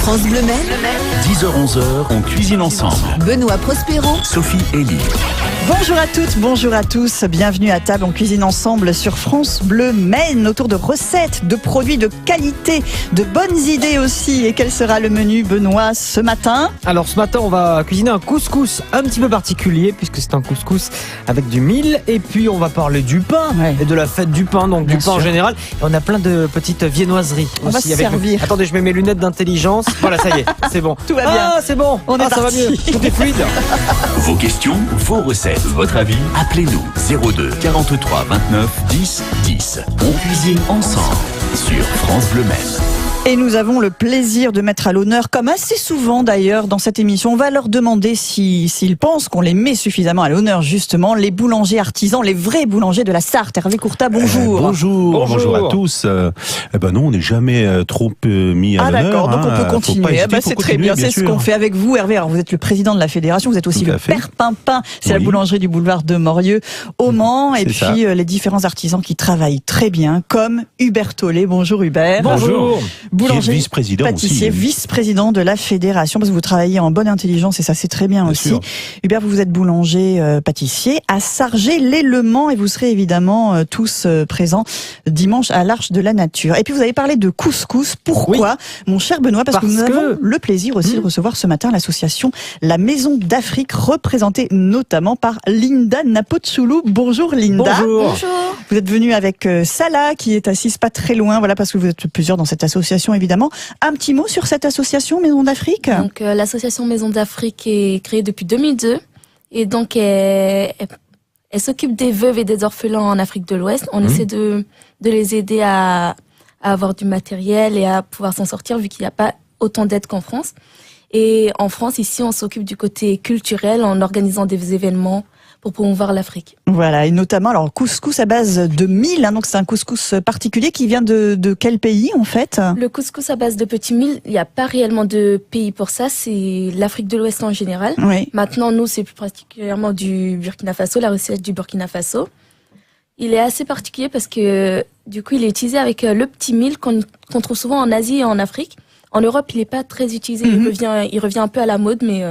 France Bleu Maine, 10h-11h, on cuisine ensemble. Benoît Prospero, Sophie Elie. Bonjour à toutes, bonjour à tous, bienvenue à table, on cuisine ensemble sur France Bleu Maine autour de recettes, de produits de qualité, de bonnes idées aussi. Et quel sera le menu, Benoît, ce matin ? Alors ce matin on va cuisiner un couscous un petit peu particulier puisque c'est un couscous avec du mil et puis on va parler du pain et de la fête du pain, donc Bien du pain en sûr. général. Et on a plein de petites viennoiseries On va aussi se avec servir. nous. Attendez, je mets mes lunettes d'intelligence. Voilà, ça y est, c'est bon. Tout va bien. Ah, c'est bon. On est ça va parti. mieux. Tout est fluide. Vos questions, vos recettes, votre avis, appelez-nous 02 43 29 10 10. On cuisine ensemble sur France Bleu Maine. Et nous avons le plaisir de mettre à l'honneur, comme assez souvent d'ailleurs dans cette émission, on va leur demander s'ils pensent qu'on les met suffisamment à l'honneur, justement, les boulangers artisans, les vrais boulangers de la Sarthe. Hervé Courtat, bonjour. Bonjour à tous. Non, on n'est jamais trop mis à l'honneur. Ah d'accord, donc on peut Faut pas continuer. hésiter, C'est faut très bien, continuer, c'est ce qu'on fait avec vous, Hervé. Alors vous êtes le président de la fédération, vous êtes aussi Tout à le fait. père Pimpin, c'est la Oui. boulangerie du boulevard de Morieux au Mans, et C'est puis ça. les différents artisans qui travaillent très bien, comme Hubert Tollet. Bonjour Hubert. Bonjour. Qui est Boulanger, vice-président pâtissier, aussi. vice-président de la fédération, parce que vous travaillez en bonne intelligence et ça c'est très bien Bien aussi. sûr. Hubert, vous êtes boulanger pâtissier à Sargé-lès-le-Mans et vous serez évidemment tous présents dimanche à l'Arche de la Nature. Et puis vous avez parlé de couscous. Pourquoi, mon cher Benoît? Parce que nous avons le plaisir aussi de recevoir ce matin l'association La Maison d'Afrique, représentée notamment par Linda Napotsoulou. Bonjour Linda. Bonjour. Vous êtes venue avec Salah qui est assise pas très loin, voilà, parce que vous êtes plusieurs dans cette association évidemment. Un petit mot sur cette association Maison d'Afrique? Donc l'association Maison d'Afrique est créée depuis 2002 et donc elle s'occupe des veuves et des orphelins en Afrique de l'Ouest. On essaie de les aider à avoir du matériel et à pouvoir s'en sortir vu qu'il n'y a pas autant d'aide qu'en France. Et en France, ici, on s'occupe du côté culturel en organisant des événements pour promouvoir l'Afrique. Voilà, et notamment, alors, couscous à base de mil, hein, donc c'est un couscous particulier qui vient de quel pays, en fait? Le couscous à base de petits mil, il n'y a pas réellement de pays pour ça, c'est l'Afrique de l'Ouest en général. Oui. Maintenant, nous, c'est plus particulièrement du Burkina Faso, la recette du Burkina Faso. Il est assez particulier parce que, du coup, il est utilisé avec le petit mil qu'on trouve souvent en Asie et en Afrique. En Europe, il n'est pas très utilisé, il revient un peu à la mode, mais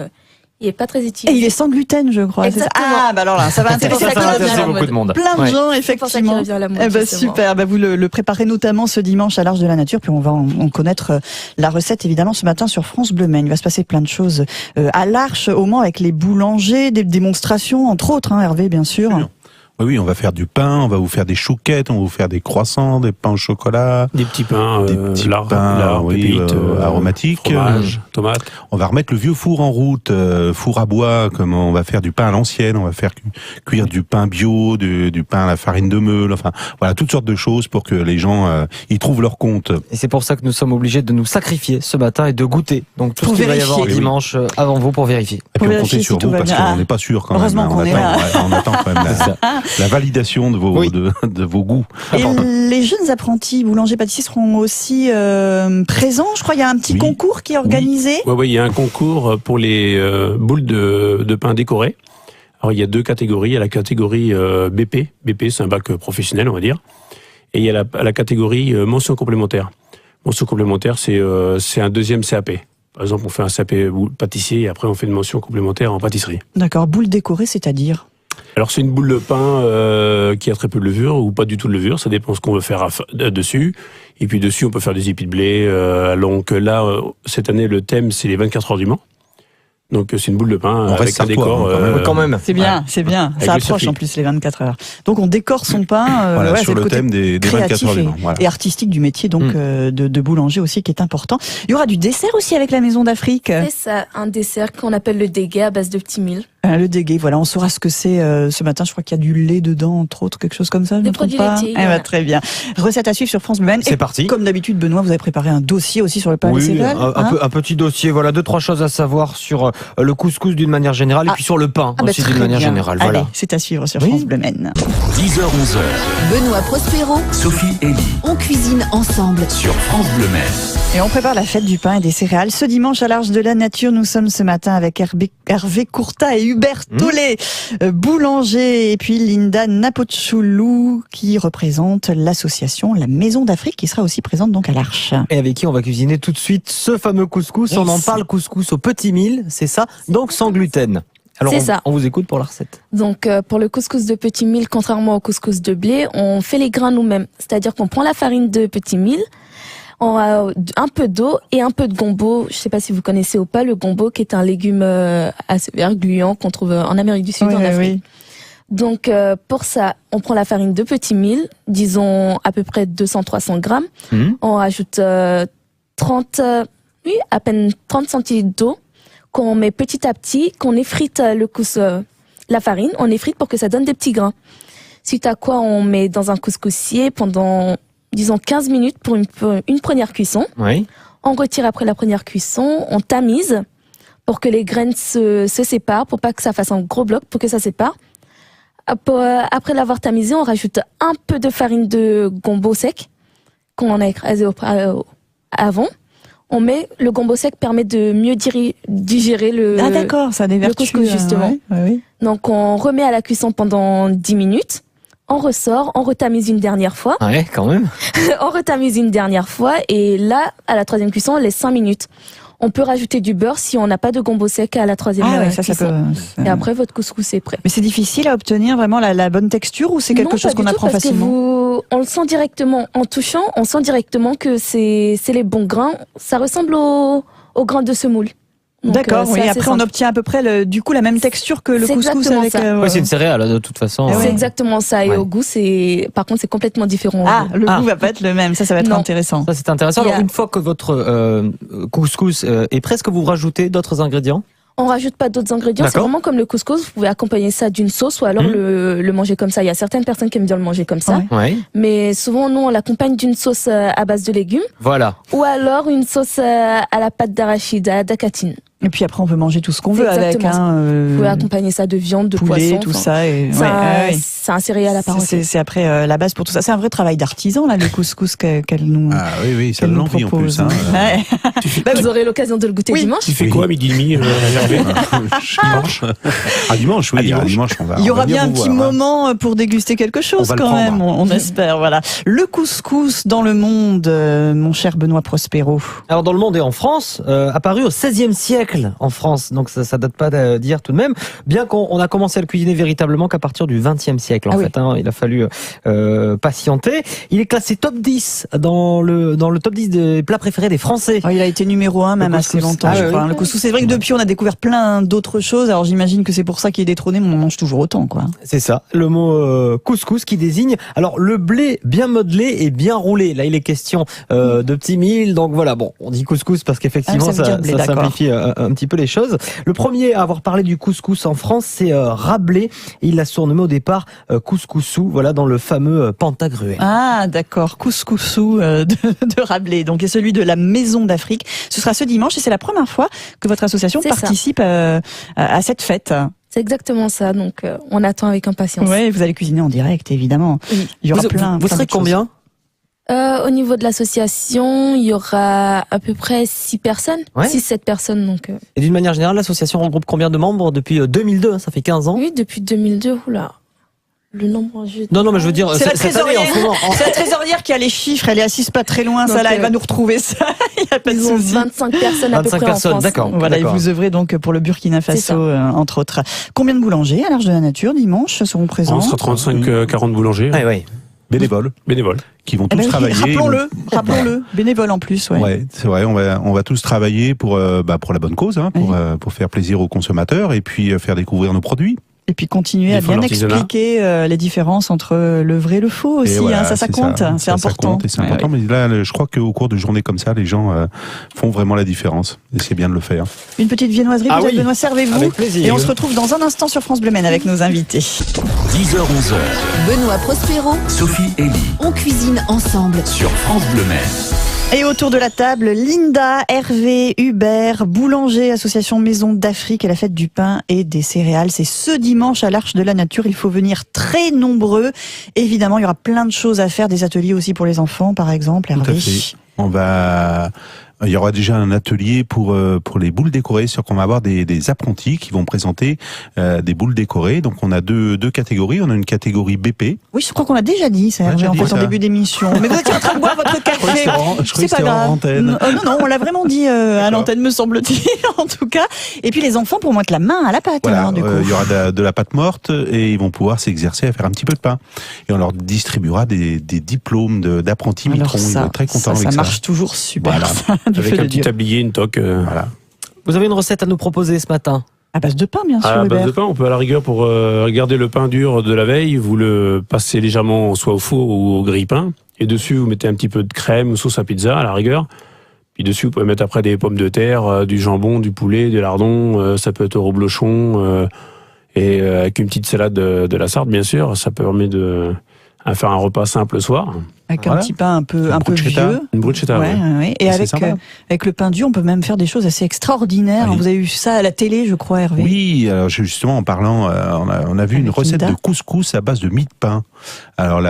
il n'est pas très Et utilisé. il est sans gluten, je crois. c'est ça. Exactement. Ah, bah alors là, ça va C'est pour intéresser ça qu'il revient à la beaucoup mode. de monde. plein de Ouais. gens, C'est pour ça qu'il effectivement. revient à la mode, Eh ben, justement. super, bah, vous le préparez notamment ce dimanche à l'Arche de la Nature, puis on va en connaître la recette évidemment ce matin sur France Bleu Maine. Il va se passer plein de choses à l'Arche, au Mans, avec les boulangers, des démonstrations, entre autres, hein, Hervé, bien sûr. Oui, on va faire du pain, on va vous faire des chouquettes, on va vous faire des croissants, des pains au chocolat, Des petits pains, des petits lard, pains pépites, aromatiques. fromage, tomates. On va remettre le vieux four en route, four à bois, comme on va faire du pain à l'ancienne, on va faire cuire du pain bio, du pain à la farine de meule, enfin voilà, toutes sortes de choses pour que les gens y trouvent leur compte. Et c'est pour ça que nous sommes obligés de nous sacrifier ce matin et de goûter. Donc tout Pour ce qu'il va y avoir vérifier. dimanche avant vous pour vérifier. Et Pour puis on vérifier comptait si sur tout vous va parce bien. qu'on Ah. n'est pas sûr quand Heureusement même. qu'on est attend, là. on attend quand même la validation de vos, Oui. de vos goûts. Et les jeunes apprentis boulangers-pâtissiers seront aussi présents, je crois. Il y a un petit Oui. concours qui est organisé. Ouais, il y a un concours pour les boules de pain décorées. Alors il y a deux catégories. Il y a la catégorie BP. BP, c'est un bac professionnel, on va dire. Et il y a la catégorie mention complémentaire. Mention complémentaire, c'est un deuxième CAP. Par exemple, on fait un CAP pâtissier et après on fait une mention complémentaire en pâtisserie. D'accord, boule décorée, c'est-à-dire? Alors c'est une boule de pain qui a très peu de levure ou pas du tout de levure, ça dépend ce qu'on veut faire dessus. Et puis dessus on peut faire des épis de blé. Donc là, cette année le thème c'est les 24 heures du Mans. Donc c'est une boule de pain avec reste un décor. sartois, Quand même. C'est bien, c'est bien. Avec Ça le approche circuit. en plus les 24 heures. Donc on décore son pain Voilà, c'est sur le côté thème des 24 créatif heures du Mans. Voilà. et artistique du métier donc de boulanger aussi qui est important. Il y aura du dessert aussi avec la Maison d'Afrique. C'est ça, un dessert qu'on appelle le déguet à base de petits mil. Le déguet, voilà, on saura ce que c'est ce matin. Je crois qu'il y a du lait dedans, entre autres, quelque chose comme ça. Je Des me trompe produits pas. laitiers, Eh ben, voilà. très bien. Recette à suivre sur France Bleu Maine. C'est Et parti. Comme d'habitude, Benoît, vous avez préparé un dossier aussi sur le pain et les Oui, céréales. un petit dossier, voilà, 2-3 choses à savoir sur le couscous d'une manière générale et puis sur le pain aussi très d'une manière bien. générale. Allez, Voilà. c'est à suivre sur Oui. France Bleu Maine. 10h-11h, Benoît Prospero, Sophie Elie on cuisine ensemble. sur France Bleu Maine. Et on prépare la fête du pain et des céréales. Ce dimanche à l'Arche de la Nature, nous sommes ce matin avec Hervé Courtat et Hubert Hubert Tollet, boulanger, et puis Linda Napochoulou qui représente l'association La Maison d'Afrique qui sera aussi présente donc à l'Arche. Et avec qui on va cuisiner tout de suite ce fameux couscous. Yes. On en parle, couscous au petit mil, c'est ça, donc sans gluten. Alors C'est ça. On vous écoute pour la recette. Donc pour le couscous de petit mil, contrairement au couscous de blé, on fait les grains nous-mêmes. C'est-à-dire qu'on prend la farine de petit mil, on a un peu d'eau et un peu de gombo. Je sais pas si vous connaissez ou pas le gombo, qui est un légume assez vert gluant qu'on trouve en Amérique du Sud, en Afrique. Donc pour ça, on prend la farine de petit mil, disons à peu près 200-300 grammes. On rajoute à peine 30 centilitres d'eau qu'on met petit à petit, qu'on effrite la farine, on effrite pour que ça donne des petits grains. Suite à quoi on met dans un couscoussier pendant, disons, 15 minutes pour une première cuisson. Oui. On retire après la première cuisson, on tamise pour que les graines se séparent, pour pas que ça fasse un gros bloc, pour que ça sépare. Après l'avoir tamisé, on rajoute un peu de farine de gombo sec qu'on a écrasé avant. On met le gombo sec, permet de mieux digérer le d'accord, ça a des vertus, couscous justement. Ouais. Donc on remet à la cuisson pendant 10 minutes. On ressort, on retamise une dernière fois. Ouais, quand même. On retamise une dernière fois et là, à la troisième cuisson, on laisse 5 minutes. On peut rajouter du beurre si on n'a pas de gombo sec à la troisième cuisson. Ça peut. Et après, votre couscous est prêt. Mais c'est difficile à obtenir vraiment la bonne texture ou c'est quelque chose qu'on apprend facilement? On le sent directement en touchant, on sent directement que c'est les bons grains. Ça ressemble aux grains de semoule. Donc, d'accord, oui. Après, simple. on obtient à peu près du coup la même texture que le C'est couscous exactement avec. ça. Ouais, c'est une céréale de toute façon. C'est exactement ça. Et Ouais. au goût, par contre, c'est complètement différent. Le goût va pas être le même. Ça va être Non. intéressant. Ça c'est intéressant. Alors une fois que votre couscous est prêt, est-ce que vous rajoutez d'autres ingrédients? On rajoute pas d'autres ingrédients. C'est D'accord. vraiment comme le couscous. Vous pouvez accompagner ça d'une sauce ou alors le manger comme ça. Il y a certaines personnes qui aiment bien le manger comme ça. Ouais. Ouais. Mais souvent, nous, on l'accompagne d'une sauce à base de légumes Voilà. ou alors une sauce à la pâte d'arachide, à dacatine. Et puis après, on peut manger tout ce qu'on C'est veut avec. exactement Vous pouvez accompagner ça de viande, de poulet, poisson. tout enfin, ça. Et, c'est un céréal à part entière. c'est après la base pour tout ça. C'est un vrai travail d'artisan là, le couscous qu'elle nous. Ah oui, ça qu'elle donne nous envie en propose. plus. Hein. Ouais. Vous aurez l'occasion de le goûter dimanche. Tu fais quoi, midi et demi, Hervé Dimanche. Dimanche, oui. Dimanche, on va. Il y aura on va bien un venir petit vous voir, hein. moment pour déguster quelque chose On va le quand prendre. même, on espère. Voilà. Le couscous dans le monde, mon cher Benoît Prospero. Alors dans le monde et en France, apparu au XVIe siècle en France, donc ça date pas d'hier tout de même, bien qu'on a commencé à le cuisiner véritablement qu'à partir du XXe siècle en fait. Hein, il a fallu patienter. Il est classé top 10 dans le top 10 des plats préférés des Français. Il a été numéro 1 même assez longtemps. Ah, je oui. crois. Le couscous, c'est vrai que depuis on a découvert plein d'autres choses. Alors j'imagine que c'est pour ça qu'il est détrôné, mais on en mange toujours autant, quoi. C'est ça, le mot couscous qui désigne alors le blé bien modelé et bien roulé. Là, il est question de petits mil, donc voilà. Bon, on dit couscous parce qu'effectivement ça veut dire blé, ça d'accord. simplifie un petit peu les choses. Le premier à avoir parlé du couscous en France, c'est Rabelais. Il l'a surnommé au départ couscoussou, voilà, dans le fameux Pantagruel. Ah, d'accord, couscoussou de Rabelais, donc et celui de la Maison d'Afrique. Ce sera ce dimanche et c'est la première fois que votre association C'est ça. participe à cette fête. C'est exactement ça. Donc, on attend avec impatience. Ouais, vous allez cuisiner en direct, évidemment. Oui. Il y aura Vous plein serez d'autres choses. combien? Au niveau de l'association, il y aura à peu près 6 personnes, Ouais. 6-7 personnes. Donc, Et d'une manière générale, l'association regroupe combien de membres depuis 2002, hein, ça fait 15 ans. oui, depuis 2002, oula. Le nombre, Non, mais je veux dire, C'est la cette année, en ce moment. C'est la trésorière qui a les chiffres, elle est assise pas très loin, Donc, ça là, elle va nous retrouver ça, il n'y a pas de Ils ont souci. 25 personnes à peu 25 près personnes, en France. d'accord. Donc, Voilà, et D'accord. vous œuvrez donc pour le Burkina C'est ça. Faso, entre autres. Combien de boulangers à l'Arche de la Nature dimanche seront présents? On sera 35-40 boulangers, Ouais, ouais. Bénévoles bénévoles. qui vont Eh tous ben oui, travailler. rappelons-le, bénévole en plus, ouais. Ouais, c'est vrai. On va tous travailler pour la bonne cause, hein, pour faire plaisir aux consommateurs et puis faire découvrir nos produits. Et puis continuer Des à fois, bien l'artisanat. expliquer les différences entre le vrai et le faux aussi, Et voilà, ça compte, c'est Ça important. compte et c'est Ouais, important. ouais. Mais là, je crois qu'au cours de journées comme ça, les gens font vraiment la différence. Et c'est bien de le faire. Une petite viennoiserie, Ah peut-être, oui. Benoît, servez-vous. Avec plaisir. Et on se retrouve dans un instant sur France Bleu Maine avec nos invités. 10h-11h, Benoît Prospero, Sophie Elie on cuisine ensemble. sur France Bleu Maine. Et autour de la table, Linda, Hervé, Hubert, boulanger, association Maison d'Afrique et la fête du pain et des céréales. C'est ce dimanche à l'Arche de la Nature. Il faut venir très nombreux. Évidemment, il y aura plein de choses à faire, des ateliers aussi pour les enfants, par exemple, Tout à Hervé. fait. On va Il y aura déjà un atelier pour les boules décorées, c'est-à-dire qu'on va avoir des apprentis qui vont présenter des boules décorées. Donc on a deux catégories. On a une catégorie BP. Oui, je crois qu'on l'a déjà dit, ça, Ouais, j'ai en dit fait, en ça. début d'émission. Mais vous étiez en train de boire votre café. C'est pas grave. Non, on l'a vraiment dit à l'antenne, me semble-t-il, en tout cas. Et puis les enfants pourront mettre la main à la pâte. Voilà, hein, du coup. il y aura de la pâte morte et ils vont pouvoir s'exercer à faire un petit peu de pain. Et on leur distribuera des diplômes d'apprentis Alors mitrons. Ils vont être très contents avec ça. Ça marche toujours super. Voilà. Ça, du Avec fait un de petit Dieu. tablier, une toque. Voilà. Vous avez une recette à nous proposer ce matin? À base de pain, bien sûr, À base Hubert. de pain, on peut à la rigueur, pour garder le pain dur de la veille, vous le passez légèrement soit au four ou au grille-pain. Et dessus, vous mettez un petit peu de crème ou sauce à pizza, à la rigueur. Puis dessus, vous pouvez mettre après des pommes de terre, du jambon, du poulet, des lardons. Ça peut être au reblochon. Et avec une petite salade de la sarde, bien sûr. Ça permet de faire un repas simple le soir. Avec un Voilà. petit pain un peu bruschetta. vieux. Une bruschetta, Ouais, ouais. ouais. Et C'est sympa. avec le pain dur, on peut même faire des choses assez extraordinaires. Oui. Vous avez vu ça à la télé, je crois, Hervé. Oui, alors justement en parlant, on a vu une Avec recette Linda. de couscous à base de mie de pain. Alors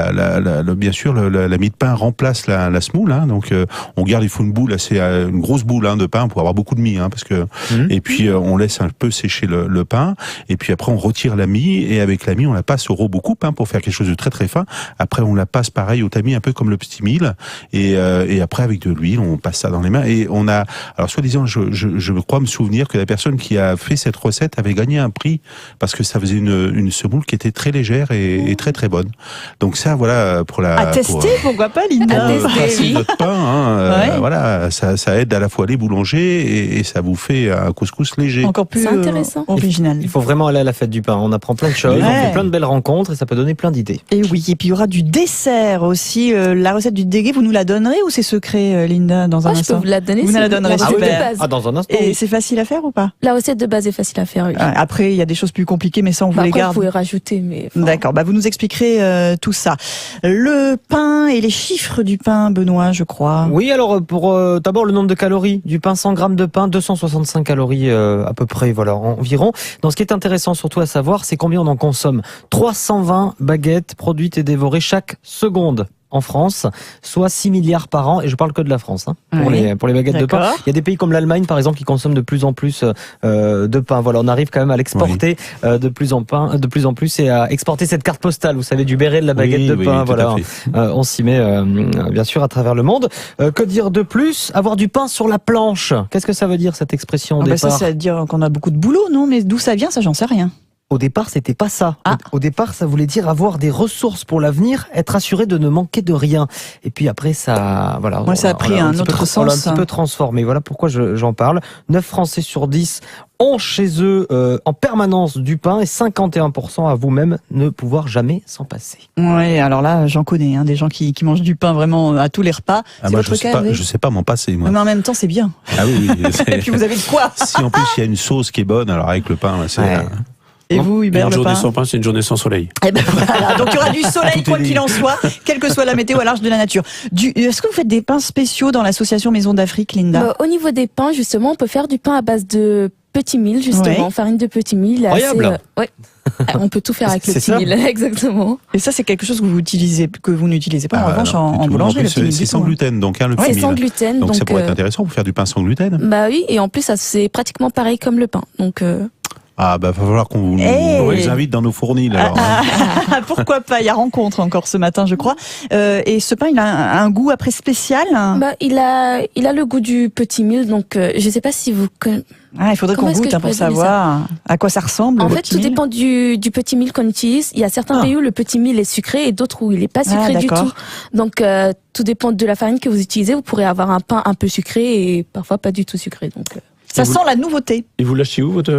bien sûr, la mie de pain remplace la semoule, hein, donc on garde, il faut une boule assez, une grosse boule de pain pour avoir beaucoup de mie, hein, parce que et puis on laisse un peu sécher le pain, et puis après on retire la mie, et avec la mie on la passe au robot coupe pour faire quelque chose de très très fin. Après on la passe pareil au tamis, un peu comme le petit mille, et après avec de l'huile on passe ça dans les mains, et on a, alors soi-disant je crois me souvenir que la personne qui a fait cette recette avait gagné un prix parce que ça faisait une semoule qui était très légère et très très bonne. Donc ça, voilà, pour la... À tester, pourquoi pas, Linda? À tester. passer notre pain, hein, Ouais. voilà, ça aide à la fois les boulangers et ça vous fait un couscous léger. Encore plus C'est intéressant. original. Il faut vraiment aller à la fête du pain. On apprend plein de choses, Ouais. on fait plein de belles rencontres et ça peut donner plein d'idées. Et oui, et puis il y aura du dessert aussi. La recette du dégué, vous nous la donnerez ou c'est secret, Linda, dans un Je peux instant? vous la donner. Vous si nous la donnerez, la recette super. de base. Ah, dans un instant. Et oui. c'est facile à faire ou pas? La recette de base est facile à faire, oui. Après, il y a des choses plus compliquées, mais ça, on vous Bah, les après, vous garde. pouvez rajouter, mais... enfin, D'accord, vous nous expliquerez tout ça. Le pain et les chiffres du pain, Benoît, je crois. Oui, alors pour d'abord le nombre de calories du pain, 100 grammes de pain, 265 calories à peu près, voilà, environ. Donc ce qui est intéressant surtout à savoir, c'est combien on en consomme. 320 baguettes produites et dévorées chaque seconde en France, soit 6 milliards par an, et je parle que de la France, hein, pour Oui. les baguettes de pain. D'accord. Il y a des pays comme l'Allemagne, par exemple, qui consomment de plus en plus de pain. Voilà, on arrive quand même à l'exporter de plus en plus et à exporter cette carte postale, vous savez, du béret de la baguette de pain. tout à Voilà, fait. on s'y met bien sûr à travers le monde. Que dire de plus? Avoir du pain sur la planche. Qu'est-ce que ça veut dire cette expression au Ah bah ça, départ? ça veut dire qu'on a beaucoup de boulot, non? Mais d'où ça vient, ça, j'en sais rien. Au départ, c'était pas ça. Ah. Au départ, ça voulait dire avoir des ressources pour l'avenir, être assuré de ne manquer de rien. Et puis après, ça, voilà. Ouais, ça a pris un autre On l'a un sens. petit peu transformé. Voilà pourquoi j'en parle. 9 Français sur 10 ont chez eux en permanence du pain et 51% à vous-même ne pouvoir jamais s'en passer. Ouais, alors là, j'en connais, des gens qui mangent du pain vraiment à tous les repas. Ah, C'est moi, votre cas, Hervé? je sais pas m'en passer, moi. Mais en même temps, c'est bien. Ah oui, Et puis vous avez de quoi? Si en plus il y a une sauce qui est bonne, alors avec le pain, là, c'est... Ouais. Et vous, Hubert, Une le journée pain? sans pain, c'est une journée sans soleil. Eh ben voilà, donc il y aura du soleil Tout est quoi dit. qu'il en soit, quelle que soit la météo à l'arche de la nature. Est-ce que vous faites des pains spéciaux dans l'association Maison d'Afrique, Linda? Au niveau des pains, justement, on peut faire du pain à base de petit mil, justement, Ouais. farine de petit mil. Incroyable. Ouais. On peut tout faire avec le C'est petit ça mil, exactement. Et ça, c'est quelque chose que vous n'utilisez pas en Ah, revanche non, du en tout. boulangerie, le plus, petit mil c'est du sans tout, hein. gluten, donc le C'est petit sans mil. gluten, Donc ça donc pourrait être intéressant pour faire du pain sans gluten. bah oui, et en plus, ça, c'est pratiquement pareil comme le pain. Donc, Ah bah va falloir qu'on vous Hey. les invite dans nos fournils alors. hein. Pourquoi pas? Il y a rencontre encore ce matin, je crois. Et ce pain, il a un goût après spécial. bah, il a le goût du petit mil, donc je sais pas si vous connaissez. Il faudrait qu'on Comment est-ce goûte que je pour pourrais dire savoir à quoi ça ressemble. En le fait, petit tout mil. dépend du petit mil qu'on utilise. Il y a certains pays où le petit mil est sucré et d'autres où il n'est pas sucré du d'accord. tout. Donc, tout dépend de la farine que vous utilisez. Vous pourrez avoir un pain un peu sucré et parfois pas du tout sucré. Donc, Ça sent la nouveauté. Et vous l'achetez où votre...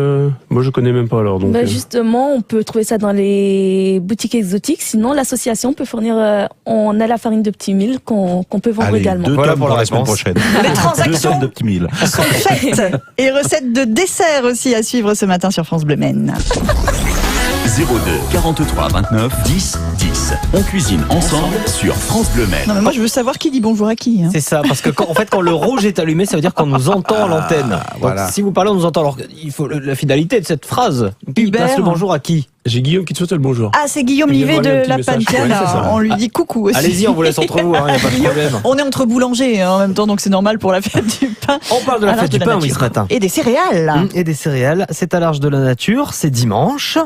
Moi, je connais même pas alors. Donc, justement, on peut trouver ça dans les boutiques exotiques. Sinon, l'association peut fournir. On a la farine de petit mil qu'on peut vendre Allez, également. 2 Voilà tonnes pour pour la la semaine réponse. prochaine. Les 2 transactions tonnes de petits mille. sont faites. Et recettes de dessert aussi à suivre ce matin sur France Bleu Maine. 02 43 29 10 10. On cuisine ensemble sur France Bleu Maine. Non mais moi je veux savoir qui dit bonjour à qui. C'est ça, parce que quand le rouge est allumé, ça veut dire qu'on nous entend à l'antenne. Donc, voilà. si vous parlez, on nous entend. Alors, il faut la finalité de cette phrase. Qui Hubert. passe le bonjour à qui? J'ai Guillaume qui te souhaite le bonjour. Ah, c'est Guillaume Il vient Livet de m'envoyer de un La petit message. Pantiane. Ouais, c'est ça. On lui dit coucou aussi. Allez-y, on vous laisse entre vous, il n'y a pas de problème. On est entre boulangers en même temps, donc c'est normal pour la fête du pain. On parle de la À l'Arche fête du de pain, la oui, ce Nature. matin. Et des céréales. Et des céréales, c'est à l'Arche de la Nature, c'est dimanche.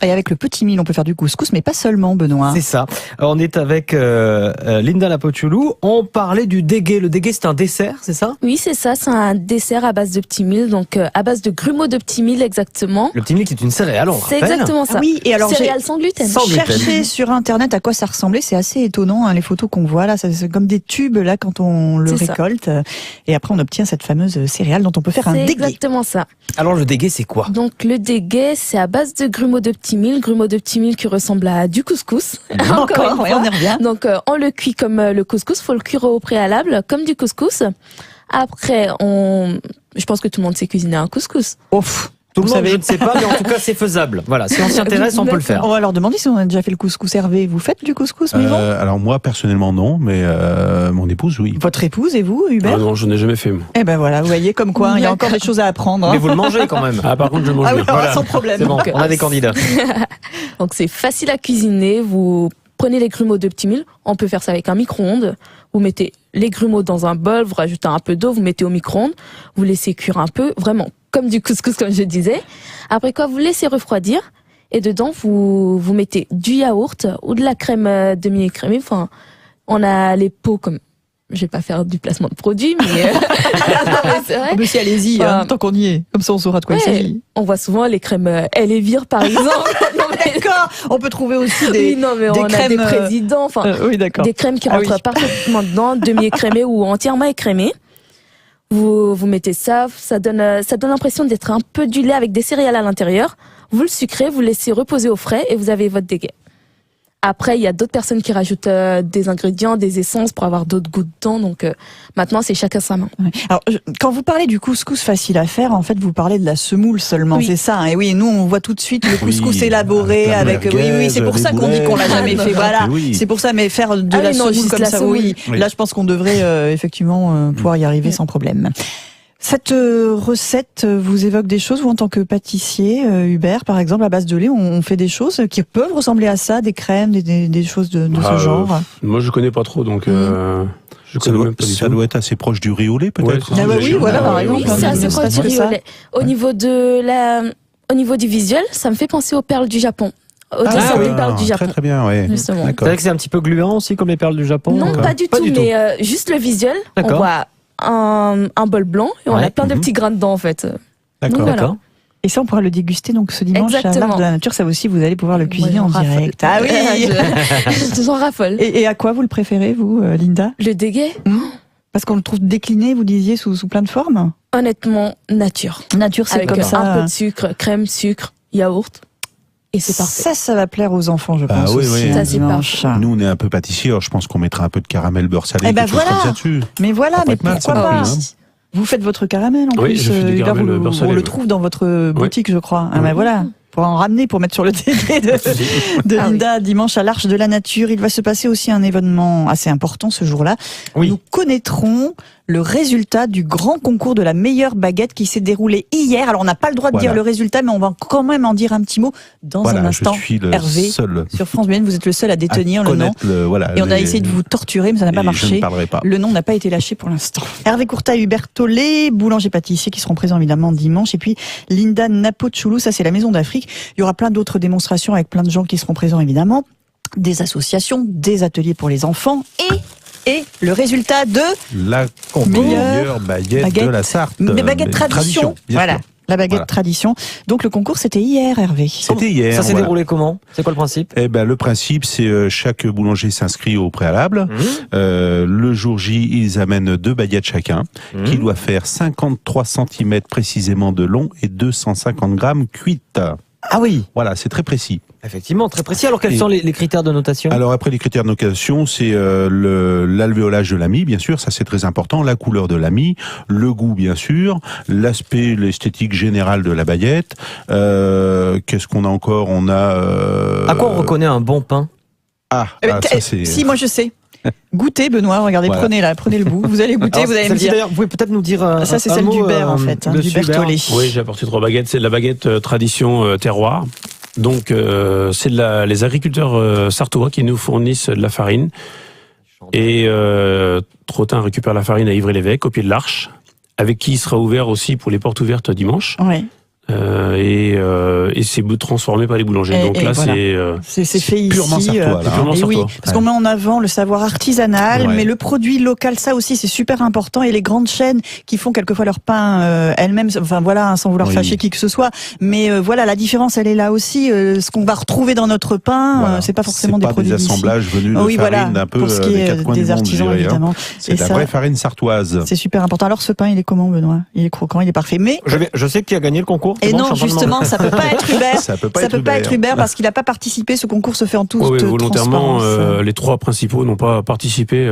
Et avec le petit mille, on peut faire du couscous, mais pas seulement, Benoît. C'est ça. On est avec Linda Napochoulou. On parlait du dégué. Le dégué, c'est un dessert, c'est ça? Oui, c'est ça, c'est un dessert à base de petits mille, donc à base de grumeaux de petits mille exactement. Le petit mille qui est une céréale, on C'est rappelle. exactement ça. Ah oui, et alors Céréales sans gluten. Sans gluten. chercher sur internet à quoi ça ressemblait, c'est assez étonnant, hein, les photos qu'on voit là, c'est comme des tubes là quand on le C'est ça. récolte, et après on obtient cette fameuse céréale dont on peut faire un C'est dégué. exactement ça. Alors le dégué, c'est quoi? Donc le dégué, c'est à base de grumeaux de petits mille qui ressemble à du couscous. Encore, une ouais, fois. on y revient. Donc on le cuit comme le couscous, faut le cuire au préalable comme du couscous. Après, je pense que tout le monde sait cuisiner un couscous. Ouf. Tout le Vous monde, savez- je ne sais pas, mais en tout cas, c'est faisable. Voilà, si on s'y intéresse, on peut le faire. On va leur demander si on a déjà fait le couscous. Hervé, vous faites du couscous maison? Alors moi personnellement non, mais mon épouse oui. Votre épouse et vous, Hubert? Ah non, je n'ai jamais fait. Moi. Eh ben voilà, vous voyez comme quoi, il y a encore des choses à apprendre. hein. Mais vous le mangez quand même. Ah, par contre, je mange Ah oui, bien. alors, sans problème. C'est bon, on a des candidats. Donc c'est facile à cuisiner. Vous prenez les grumeaux de petits mille. On peut faire ça avec un micro-ondes. Vous mettez les grumeaux dans un bol, vous rajoutez un peu d'eau, vous mettez au micro-ondes, vous laissez cuire un peu, vraiment comme du couscous comme je disais. Après quoi, vous laissez refroidir et dedans vous mettez du yaourt ou de la crème demi-écrémée. Enfin, on a les pots comme. Je vais pas faire du placement de produit, mais, non, mais c'est vrai. Ah, mais si, allez-y, Enfin, tant qu'on y est. Comme ça, on saura de quoi il Ouais, s'agit. on voit souvent les crèmes Elevir par exemple. Non, mais- D'accord. On peut trouver aussi des. oui, non, mais des on a crèmes, des présidents. Enfin, oui, d'accord. des crèmes qui Ah rentrent oui. parfaitement dedans, demi-écrémées ou entièrement écrémées. Vous mettez ça donne l'impression d'être un peu du lait avec des céréales à l'intérieur. Vous le sucrez, vous le laissez reposer au frais et vous avez votre dégué. Après, il y a d'autres personnes qui rajoutent des ingrédients, des essences pour avoir d'autres goûts dedans. Donc maintenant, c'est chacun sa main. Ouais. Alors, quand vous parlez du couscous facile à faire, en fait, vous parlez de la semoule seulement, Oui. c'est ça. hein. Et oui, nous, on voit tout de suite le couscous Oui, élaboré avec avec. la Oui, merguez, oui, c'est pour les ça qu'on dit qu'on l'a boulettes. jamais Ah, fait. non, Voilà, oui. c'est pour ça. Mais faire de Ah la oui, non, semoule juste comme la ça, semoule. oui. Oui. Là, je pense qu'on devrait effectivement pouvoir y arriver sans problème. Cette recette vous évoque des choses, vous, en tant que pâtissier, Hubert, par exemple, à base de lait, on fait des choses qui peuvent ressembler à ça, des crèmes, des choses de ce genre. Moi, je connais pas trop, donc je Ça connais doit, même pas du ça tout. doit être assez proche du riz au lait, peut-être. Ouais, c'est Ah bah oui, voilà, par oui, exemple. Oui, c'est assez ne proche serait-ce du que riz ça. au lait. Au niveau du visuel, ça me fait penser aux perles du Japon. Au Ah dessin oui. des perles du Très Japon. très bien, ouais. Justement. C'est D'accord. vrai que c'est un petit peu gluant aussi, comme les perles du Japon. Non, D'accord. pas du tout, mais juste le visuel. On D'accord. voit un bol blanc et on Ouais. a plein de petits grains dedans en fait. D'accord. Donc, voilà. D'accord. Et ça, on pourra le déguster donc ce dimanche à Exactement. l'Arche de la Nature. Ça aussi, vous allez pouvoir le cuisiner Ouais, en j'en raffole. direct. Ah oui. J'en raffole. Et à quoi vous le préférez, vous, Linda? Le dégué, Parce qu'on le trouve décliné, vous disiez, sous plein de formes. honnêtement, nature. Nature, c'est Avec comme ça. un peu de sucre, crème, sucre, yaourt. Et c'est parfait. Ça va plaire aux enfants, je pense. Ah oui, aussi, oui. un Ça, c'est dimanche. Nous, on est un peu pâtissier, alors je pense qu'on mettra un peu de caramel beurre salé, Eh ben quelque chose voilà. comme ça dessus. Mais voilà, Ça mais peut être mal, pourquoi ça, pas non plus, hein. Vous faites votre caramel en Oui, plus. je fais du Hubert, caramel vous- beurre salé, on le oui. trouve dans votre boutique, je crois. Ah Oui. ben voilà. Pour en ramener, pour mettre sur le dégué de Ah oui. Linda dimanche à l'Arche de la Nature. Il va se passer aussi un événement assez important ce jour-là. Oui. Nous connaîtrons le résultat du grand concours de la meilleure baguette qui s'est déroulé hier. Alors on n'a pas le droit de Voilà. dire le résultat, mais on va quand même en dire un petit mot dans Voilà, un instant. je suis le Hervé, seul sur France Bleu, vous êtes le seul à à détenir le nom. connaître voilà, Et on a les- essayé de vous torturer, mais ça n'a pas et Je marché. ne parlerai pas. Le nom n'a pas été lâché pour l'instant. Hervé Courta et Hubert Tollet, boulanger-pâtissier, qui seront présents évidemment dimanche. Et puis Linda Napochoulou, ça c'est la Maison d'Afrique. Il y aura plein d'autres démonstrations avec plein de gens qui seront présents évidemment. Des associations, des ateliers pour les enfants et le résultat de La meilleure baguette de la Sarthe. Mais baguette tradition. bien Voilà. sûr. La baguette Voilà. tradition. Donc le concours c'était hier, Hervé. C'était hier. Ça s'est voilà. déroulé comment? C'est quoi le principe? Eh ben, le principe, c'est chaque boulanger s'inscrit au préalable. Le jour J, ils amènent 2 baguettes chacun, qui doivent faire 53 cm précisément de long et 250 grammes cuites. Ah oui, Voilà, c'est très précis. effectivement, très précis. Alors quels Et- sont les critères de notation? Alors après, les critères de notation, c'est l'alvéolage de la mie, bien sûr, ça c'est très important, la couleur de la mie, le goût, bien sûr, l'aspect, l'esthétique générale de la baguette. Qu'est-ce qu'on a encore? On a... À quoi on reconnaît un bon pain? Ah, ça c'est... Si, moi je sais. Goûtez, Benoît, regardez, Voilà. prenez le bout. Vous allez goûter, Alors, vous allez me celle-ci, dire. d'ailleurs, vous pouvez peut-être nous dire Ça, c'est un celle mot, d'Hubert, en fait, de d'Hubert Hubert. Tollet. Oui, j'ai apporté 3 baguettes. C'est de la baguette tradition terroir. Donc c'est les agriculteurs sarthois qui nous fournissent de la farine. Et Trottin récupère la farine à Ivry-l'Évêque, au pied de l'Arche, avec qui il sera ouvert aussi pour les portes ouvertes dimanche. Oui. Et c'est transformé par les boulangers. Donc là, voilà. c'est fait purement ici. sartois, là. purement Et oui, sartois. parce qu'on met en avant le savoir artisanal, mais le produit local, ça aussi, c'est super important. Et les grandes chaînes qui font quelquefois leur pain elles-mêmes, enfin voilà, sans vouloir fâcher qui que ce soit. Mais voilà, la différence, elle est là aussi. Ce qu'on va retrouver dans notre pain, c'est pas forcément des produits d'ici. C'est pas des assemblages venus de farine d'un peu pour ce qui des est quatre coins du des monde, artisans, je dirais, évidemment. C'est de la vraie farine sartoise. C'est super important. Alors ce pain, il est comment, Benoît? Il est croquant, il est parfait. Mais je sais qui a gagné le concours. Et non, justement, ça peut pas être Hubert. Ça peut pas être Hubert parce qu'il n'a pas participé. Ce concours se fait en toute volontairement, transparence. les trois principaux n'ont pas participé.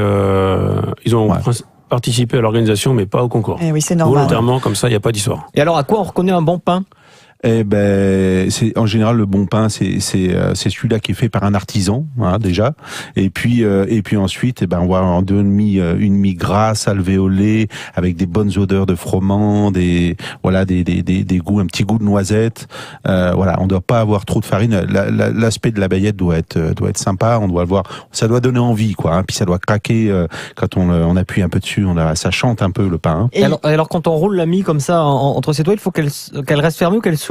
Ils ont participé à l'organisation, mais pas au concours. Eh oui, c'est normal. Volontairement, comme ça, il n'y a pas d'histoire. Et alors, à quoi on reconnaît un bon pain? Eh ben, c'est en général le bon pain, c'est celui-là qui est fait par un artisan, hein, déjà. Et puis ensuite, on va en donner une mie grasse, alvéolée, avec des bonnes odeurs de froment, des goûts, un petit goût de noisette. On doit pas avoir trop de farine. L'aspect de la baguette doit être sympa. On doit le voir. Ça doit donner envie, quoi. Hein, puis ça doit craquer quand on appuie un peu dessus. Ça chante un peu le pain. Hein. Et alors, quand on roule la mie comme ça entre ses doigts, il faut qu'elle reste fermée ou qu'elle s'ouvre?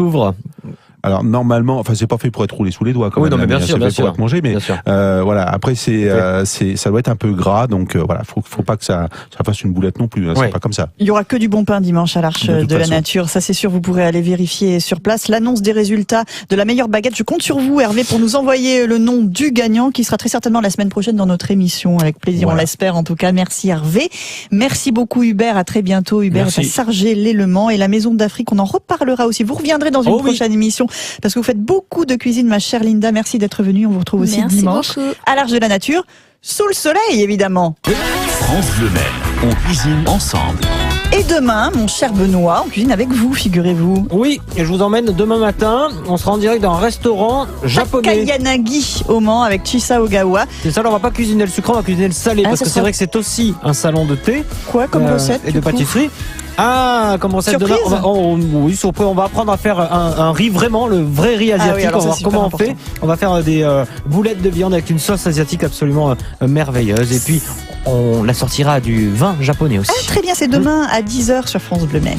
Alors normalement, enfin c'est pas fait pour être roulé sous les doigts. Quand même, non, mais bien sûr, c'est fait pour être mangé, mais après ça doit être un peu gras, donc faut pas que ça fasse une boulette non plus. Hein, c'est pas comme ça. Il y aura que du bon pain dimanche à l'Arche de la Nature, ça c'est sûr. Vous pourrez aller vérifier sur place l'annonce des résultats de la meilleure baguette. Je compte sur vous, Hervé, pour nous envoyer le nom du gagnant, qui sera très certainement la semaine prochaine dans notre émission. Avec plaisir, on l'espère en tout cas. Merci Hervé, merci beaucoup Hubert. À très bientôt. Hubert est à Sargé-lès-Le-Mans et la Maison d'Afrique. On en reparlera aussi. Vous reviendrez dans une prochaine émission. Parce que vous faites beaucoup de cuisine, ma chère Linda. Merci d'être venue. On vous retrouve aussi dimanche à l'Arche de la Nature, sous le soleil, évidemment. France Bleu Maine, on cuisine ensemble. Et demain, mon cher Benoît, on cuisine avec vous, figurez-vous. Oui, et je vous emmène demain matin. On sera en direct dans un restaurant japonais. Takayanagi au Mans avec Chisa Ogawa. C'est ça, on va pas cuisiner le sucré, on va cuisiner le salé. Parce que c'est vrai que c'est aussi un salon de thé. Quoi comme recette et de pâtisserie. Ah, comme recette surprise. Oui, surprise. On va apprendre à faire un riz vraiment, le vrai riz asiatique. On va voir comment on fait. On va faire des boulettes de viande avec une sauce asiatique absolument merveilleuse. Et puis, on la sortira du vin japonais aussi. Ah, très bien, c'est demain à 10h sur France Bleu Maine.